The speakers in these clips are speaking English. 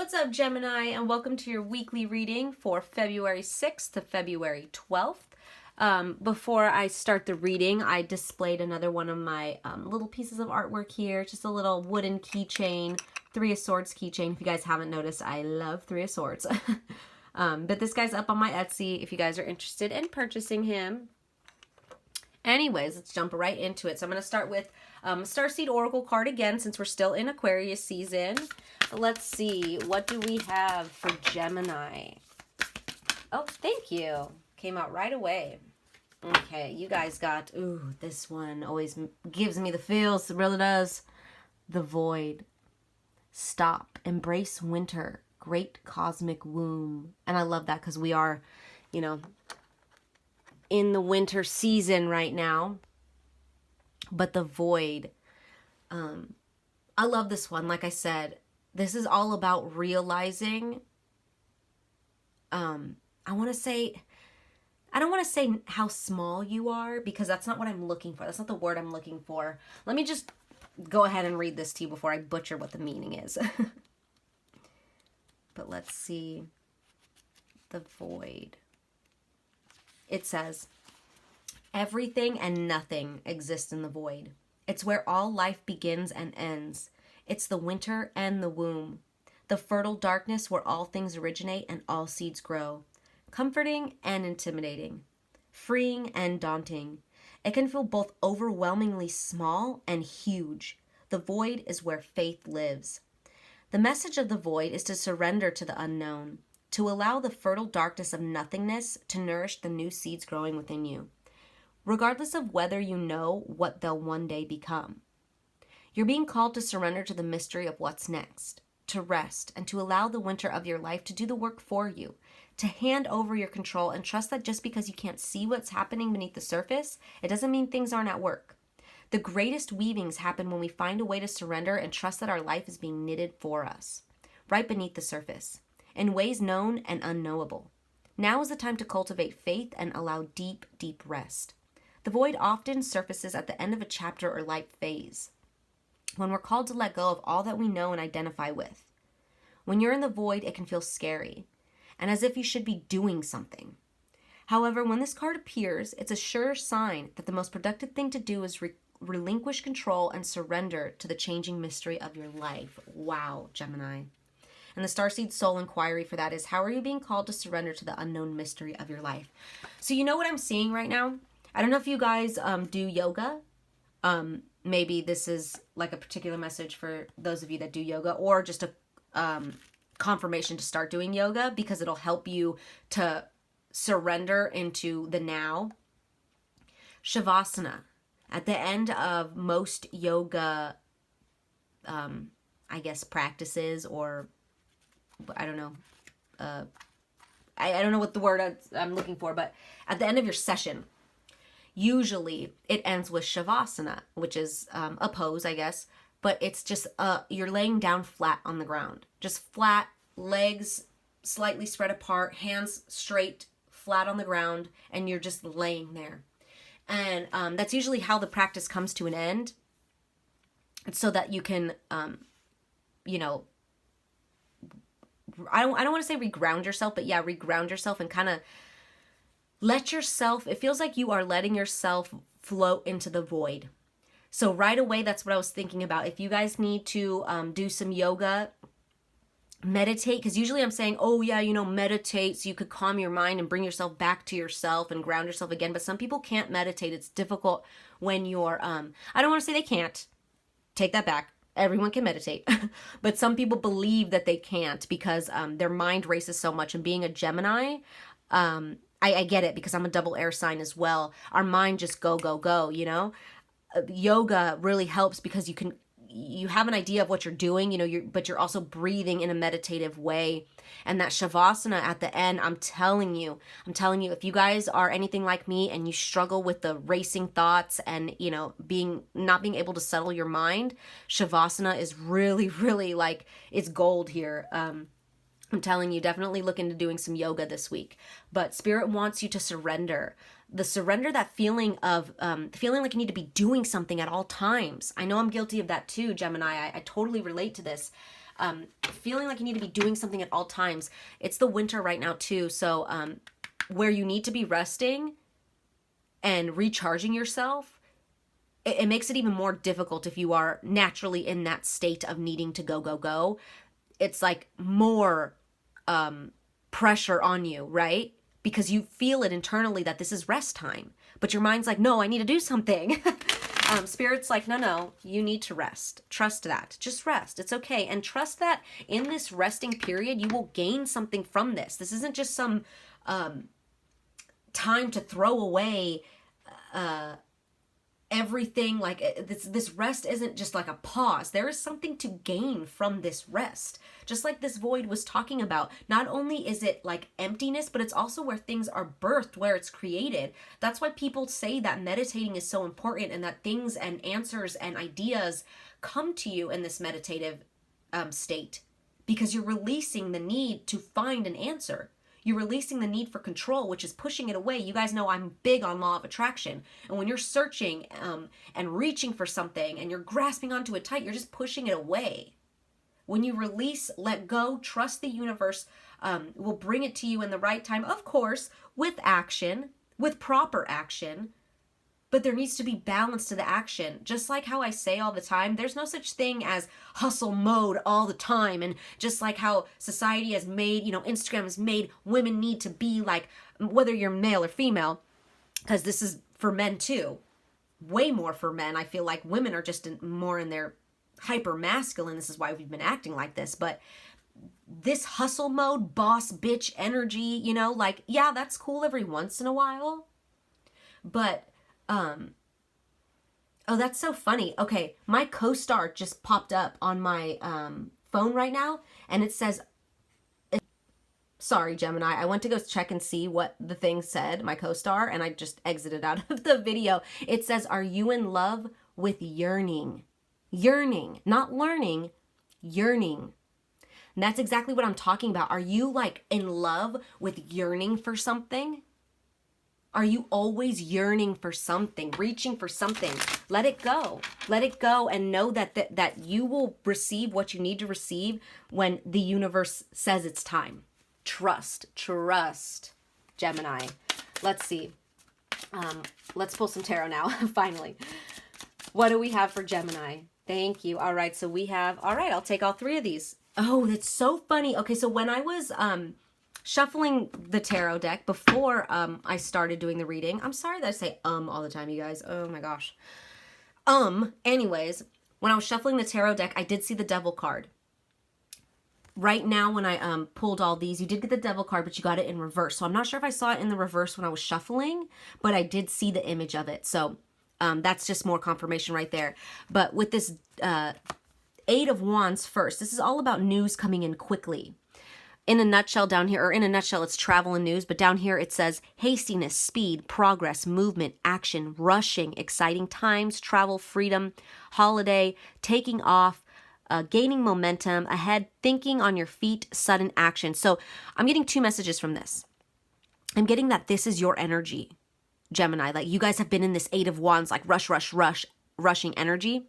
What's up, Gemini, and welcome to your weekly reading for February 6th to February 12th. Before I start the reading, I displayed another one of my little pieces of artwork here, just a little wooden keychain, Three of Swords keychain. If you guys haven't noticed, I love Three of Swords. But this guy's up on my Etsy if you guys are interested in purchasing him. Anyways, let's jump right into it. So I'm going to start with Starseed Oracle card again, since we're still in Aquarius season. Let's see, what do we have for Gemini? Oh, thank you. Came out right away. Okay, you guys got, ooh, this one always gives me the feels, it really does. The Void. Stop. Embrace winter. Great cosmic womb. And I love that because we are, you know, in the winter season right now. But the Void. I love this one. Like I said, this is all about realizing, I don't want to say how small you are, because that's not what I'm looking for. That's not the word I'm looking for. Let me just go ahead and read this to you before I butcher what the meaning is. But let's see. The Void. It says, everything and nothing exists in the void. It's where all life begins and ends. It's the winter and the womb. The fertile darkness where all things originate and all seeds grow. Comforting and intimidating. Freeing and daunting. It can feel both overwhelmingly small and huge. The void is where faith lives. The message of the void is to surrender to the unknown, to allow the fertile darkness of nothingness to nourish the new seeds growing within you, regardless of whether you know what they'll one day become. You're being called to surrender to the mystery of what's next, to rest, and to allow the winter of your life to do the work for you, to hand over your control and trust that just because you can't see what's happening beneath the surface, it doesn't mean things aren't at work. The greatest weavings happen when we find a way to surrender and trust that our life is being knitted for us, right beneath the surface, in ways known and unknowable. Now is the time to cultivate faith and allow deep, deep rest. The void often surfaces at the end of a chapter or life phase, when we're called to let go of all that we know and identify with. When you're in the void, it can feel scary, and as if you should be doing something. However, when this card appears, it's a sure sign that the most productive thing to do is relinquish control and surrender to the changing mystery of your life. Wow, Gemini. And the Starseed Soul Inquiry for that is, how are you being called to surrender to the unknown mystery of your life? So you know what I'm seeing right now? I don't know if you guys do yoga. Maybe this is like a particular message for those of you that do yoga, or just a confirmation to start doing yoga, because it'll help you to surrender into the now. Shavasana. At the end of most yoga, I guess, practices, or I don't know. I don't know what the word I'm looking for, but at the end of your session, usually it ends with Shavasana, which is a pose, I guess, but it's just you're laying down flat on the ground. Just flat, legs slightly spread apart, hands straight, flat on the ground, and you're just laying there. And that's usually how the practice comes to an end, so that you can, you know, I don't want to say reground yourself, but yeah, reground yourself and kind of let yourself, it feels like you are letting yourself float into the void. So right away, that's what I was thinking about. If you guys need to do some yoga, meditate, because usually I'm saying, oh yeah, you know, meditate so you could calm your mind and bring yourself back to yourself and ground yourself again. But some people can't meditate. It's difficult when you're, I don't want to say they can't. Take that back. Everyone can meditate. But some people believe that they can't because their mind races so much. And being a Gemini, I get it, because I'm a double air sign as well. Our mind just go, go, go, you know? Yoga really helps because you have an idea of what you're doing, you know, but you're also breathing in a meditative way. And that Shavasana at the end, I'm telling you, if you guys are anything like me and you struggle with the racing thoughts and, you know, not being able to settle your mind, Shavasana is really, really like, it's gold here. I'm telling you, definitely look into doing some yoga this week. But Spirit wants you to surrender. That feeling of feeling like you need to be doing something at all times. I know I'm guilty of that too, Gemini. I totally relate to this. feeling like you need to be doing something at all times. It's the winter right now too. So where you need to be resting and recharging yourself, it makes it even more difficult if you are naturally in that state of needing to go, go, go. It's like more pressure on you, right? Because you feel it internally that this is rest time. But your mind's like, no, I need to do something. Spirit's like, no, you need to rest. Trust that. Just rest. It's okay. And trust that in this resting period, you will gain something from this. This isn't just some time to throw away everything. Like this rest isn't just like a pause. There is something to gain from this rest. Just like this void was talking about. Not only is it like emptiness, but it's also where things are birthed, where it's created. That's why people say that meditating is so important, and that things and answers and ideas come to you in this meditative state, because you're releasing the need to find an answer. You're releasing the need for control, which is pushing it away. You guys know I'm big on law of attraction. And when you're searching and reaching for something and you're grasping onto it tight, you're just pushing it away. When you release, let go, trust the universe will bring it to you in the right time. Of course, with action, with proper action. But there needs to be balance to the action. Just like how I say all the time, there's no such thing as hustle mode all the time. And just like how society has made, Instagram has made women need to be like, whether you're male or female, because this is for men too. Way more for men. I feel like women are just more in their hyper masculine. This is why we've been acting like this. But this hustle mode, boss bitch energy, yeah, that's cool every once in a while. But oh, that's so funny. Okay, my co-star just popped up on my phone right now, and it says, sorry, Gemini, I went to go check and see what the thing said, my co-star, and I just exited out of the video. It says, are you in love with yearning? Yearning, not learning, yearning. And that's exactly what I'm talking about. Are you like in love with yearning for something? Are you always yearning for something, reaching for something? Let it go. Let it go, and know that you will receive what you need to receive when the universe says it's time. Trust, Gemini. Let's see. Let's pull some tarot now, finally. What do we have for Gemini? Thank you. All right, so we have, all right, I'll take all three of these. Oh, that's so funny. Okay, so when I was shuffling the tarot deck before I started doing the reading. I'm sorry that I say all the time, you guys. Oh my gosh. Anyways, when I was shuffling the tarot deck, I did see the Devil card. Right now, when I pulled all these, you did get the Devil card, but you got it in reverse. So I'm not sure if I saw it in the reverse when I was shuffling, but I did see the image of it. So that's just more confirmation right there. But with this Eight of Wands first, this is all about news coming in quickly. In a nutshell down here, or in a nutshell, it's travel and news, but down here it says hastiness, speed, progress, movement, action, rushing, exciting times, travel, freedom, holiday, taking off, gaining momentum, ahead, thinking on your feet, sudden action. So I'm getting two messages from this. I'm getting that this is your energy, Gemini. Like you guys have been in this Eight of Wands, like rushing energy,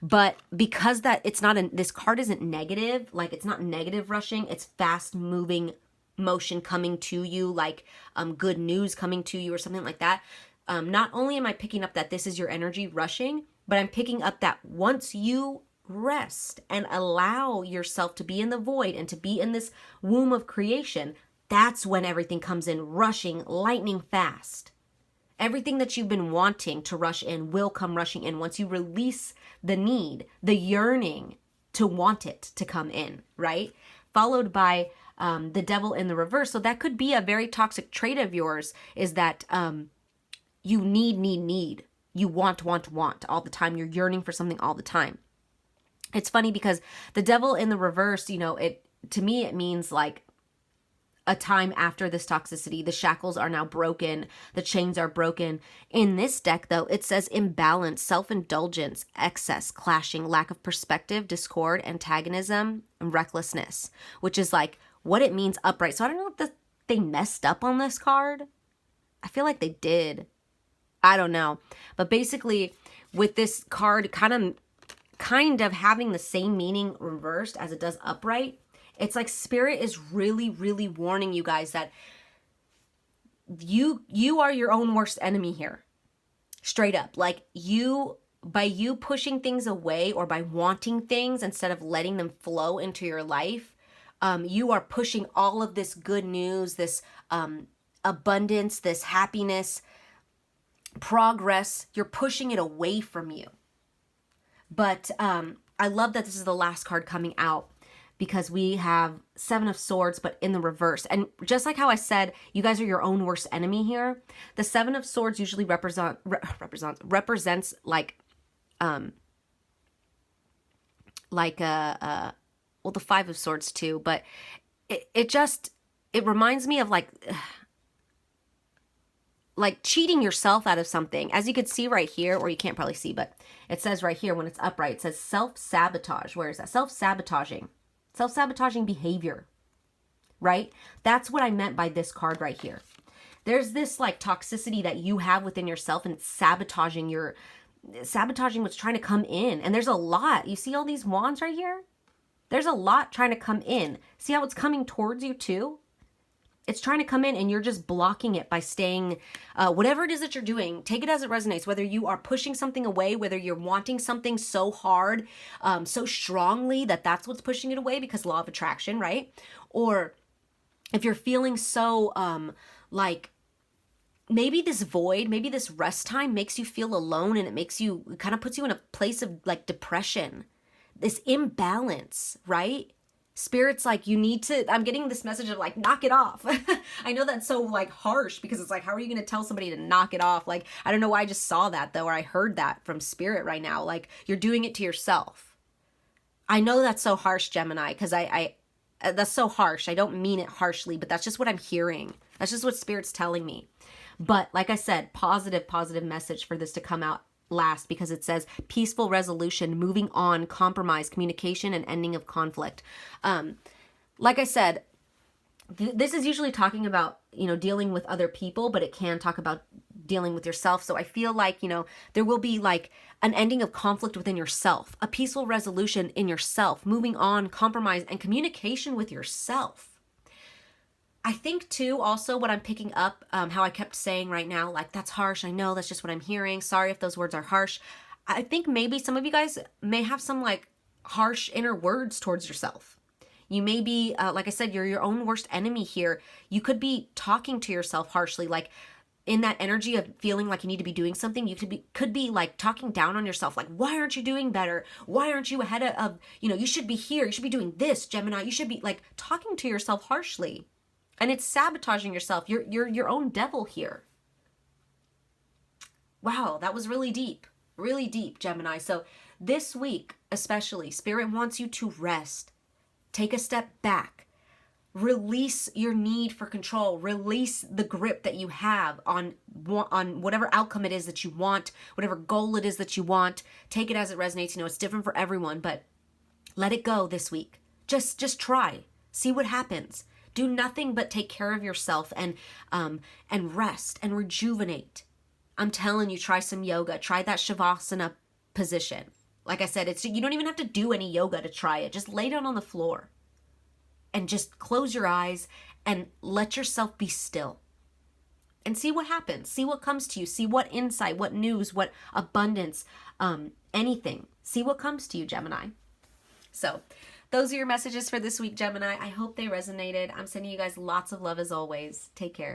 but because that it's not this card isn't negative, like it's not negative rushing, it's fast moving motion coming to you, like good news coming to you or something like that. Not only am I picking up that this is your energy rushing, but I'm picking up that once you rest and allow yourself to be in the void and to be in this womb of creation, that's when everything comes in rushing, lightning fast. Everything that you've been wanting to rush in will come rushing in once you release the need, the yearning to want it to come in, right? Followed by the Devil in the reverse. So that could be a very toxic trait of yours, is that you need. You want all the time. You're yearning for something all the time. It's funny because the Devil in the reverse, to me, it means like a time after this toxicity. The shackles are now broken. The chains are broken. In this deck, though, it says imbalance, self-indulgence, excess, clashing, lack of perspective, discord, antagonism, and recklessness, which is like what it means upright. So I don't know if they messed up on this card. I feel like they did. I don't know. But basically, with this card kind of kind of having the same meaning reversed as it does upright. It's like Spirit is really, really warning you guys that you are your own worst enemy here. Straight up. Like by you pushing things away or by wanting things instead of letting them flow into your life, you are pushing all of this good news, this abundance, this happiness, progress. You're pushing it away from you. But I love that this is the last card coming out, because we have Seven of Swords, but in the reverse. And just like how I said, you guys are your own worst enemy here. The Seven of Swords usually represents like well, the Five of Swords too, but it reminds me of like cheating yourself out of something. As you could see right here, or you can't probably see, but it says right here when it's upright, it says self-sabotage. Where is that? Self-sabotaging behavior, right? That's what I meant by this card right here. There's this like toxicity that you have within yourself, and it's sabotaging what's trying to come in. And there's a lot. You see all these wands right here? There's a lot trying to come in. See how it's coming towards you too? It's trying to come in, and you're just blocking it by staying, whatever it is that you're doing, take it as it resonates. Whether you are pushing something away, whether you're wanting something so hard, so strongly that that's what's pushing it away, because law of attraction, right? Or if you're feeling so, like maybe this void, maybe this rest time makes you feel alone, and it kind of puts you in a place of like depression, this imbalance, right? Spirit's like, you need to, I'm getting this message of like, knock it off. I know that's so like harsh, because it's like, how are you going to tell somebody to knock it off? Like, I don't know why I just saw that though, or I heard that from Spirit right now. Like, you're doing it to yourself. I know that's so harsh, Gemini, because that's so harsh. I don't mean it harshly, but that's just what I'm hearing. That's just what Spirit's telling me. But like I said, positive message for this to come out last, because it says peaceful resolution, moving on, compromise, communication, and ending of conflict. Like I said, this is usually talking about, dealing with other people, but it can talk about dealing with yourself. So I feel like, there will be like an ending of conflict within yourself, a peaceful resolution in yourself, moving on, compromise, and communication with yourself. I think too, also what I'm picking up, how I kept saying right now, like, that's harsh. I know, that's just what I'm hearing. Sorry if those words are harsh. I think maybe some of you guys may have some like harsh inner words towards yourself. You may be, like I said, you're your own worst enemy here. You could be talking to yourself harshly, like in that energy of feeling like you need to be doing something. You could be like talking down on yourself. Like, why aren't you doing better? Why aren't you ahead of, you should be here. You should be doing this, Gemini. You should be like talking to yourself harshly. And it's sabotaging yourself. You're your own devil here. Wow, that was really deep, Gemini. So this week, especially, Spirit wants you to rest. Take a step back. Release your need for control. Release the grip that you have on whatever outcome it is that you want, whatever goal it is that you want. Take it as it resonates. It's different for everyone, but let it go this week. Just try. See what happens. Do nothing but take care of yourself and rest and rejuvenate. I'm telling you, try some yoga. Try that Shavasana position. Like I said, you don't even have to do any yoga to try it. Just lay down on the floor and just close your eyes and let yourself be still. And see what happens. See what comes to you. See what insight, what news, what abundance, anything. See what comes to you, Gemini. So those are your messages for this week, Gemini. I hope they resonated. I'm sending you guys lots of love as always. Take care.